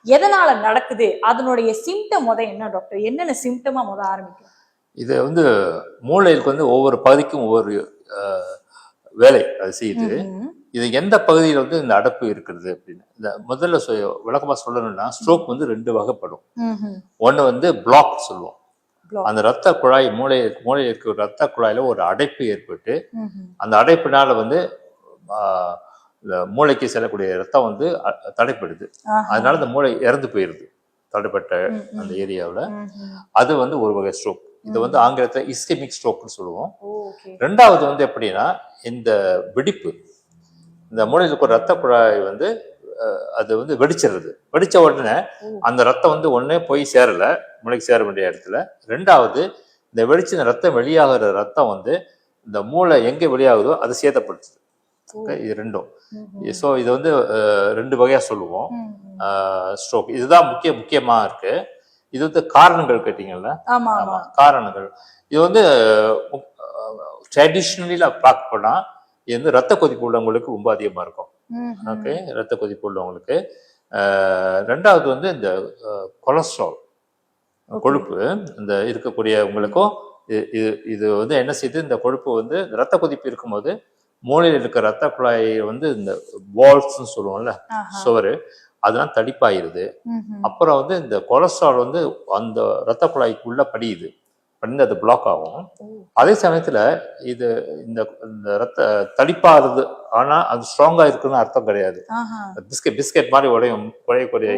எதனால நடக்குது, அதனுடைய சிம்டம் என்ன டாக்டர், என்னென்ன சிம்டமா ஆரம்பிக்கும்? இது வந்து மூளைக்கு வந்து ஒவ்வொரு பகுதிக்கும் ஒவ்வொரு வேலை அது செய்யுது. இது எந்த பகுதியில் வந்து இந்த அடைப்பு இருக்கிறது அப்படின்னு இந்த முதல்ல விளக்கமா சொல்லணும்னா, ஸ்ட்ரோக் வந்து 2 வகைப்படும். ஒன்று வந்து பிளாக் சொல்லுவோம். அந்த ரத்த குழாய் மூளையில் இருக்கிற ரத்த குழாயில ஒரு அடைப்பு ஏற்பட்டு அந்த அடைப்பினால வந்து மூளைக்கு செல்லக்கூடிய ரத்தம் வந்து தடைப்படுது. அதனால இந்த மூளை இறந்து போயிருது தடைப்பட்ட அந்த ஏரியாவில். அது வந்து ஒரு வகை ஸ்ட்ரோக். இது வந்து ஆங்கிலத்தில் இஸ்கெமிக் ஸ்ட்ரோக்னு சொல்லுவோம். ரெண்டாவது வந்து எப்படின்னா, இந்த வெடிப்பு, இந்த மூளையில் இருக்கிற ரத்த குழாய் வந்து அது வந்து வெடிச்சிடுறது. வெடிச்ச உடனே அந்த ரத்தம் வந்து ஒன்னே போய் சேரல மூளைக்கு சேர வேண்டிய இடத்துல. ரெண்டாவது இந்த வெடிச்சின ரத்தம் வெளியாகிற ரத்தம் வந்து இந்த மூளை எங்க வெளியாகுதோ அது சேதப்படுத்துது. இது ரெண்டும். ஸோ இது வந்து 2 வகையா சொல்லுவோம் ஸ்ட்ரோக். இதுதான் முக்கியமா இருக்கு. இது வந்து காரணங்கள் கேட்டீங்கல்ல, காரணங்கள். இது வந்து ட்ரெடிஷ்னலில பார்க்க போனா இது வந்து ரத்த கொதிப்பு உள்ளவங்களுக்கு ரொம்ப அதிகமா இருக்கும். ஓகே, ரத்த கொதிப்பு உள்ளவங்களுக்கு. ரெண்டாவது வந்து இந்த கொலஸ்ட்ரால், கொழுப்பு இந்த இருக்கக்கூடியவங்களுக்கும் இது வந்து என்ன செய்யுது, இந்த கொழுப்பு வந்து ரத்த கொதிப்பு இருக்கும்போது மூளையில் இருக்கிற ரத்த குழாய் வந்து இந்த வால்ஸ்ன்னு சொல்லுவோம்ல, சுவரு, அதெல்லாம் தடிப்பாயிருது. அப்புறம் வந்து இந்த கொலஸ்ட்ரால் வந்து அந்த ரத்த குழாய்க்குள்ள படியுது, படிந்து அது பிளாக் ஆகும். அதே சமயத்துல இது இந்த ரத்த தடிப்பாருது, ஆனா அது ஸ்ட்ராங்கா இருக்குன்னு அர்த்தம் கிடையாது. பிஸ்கெட் மாதிரி உடையும், குறைய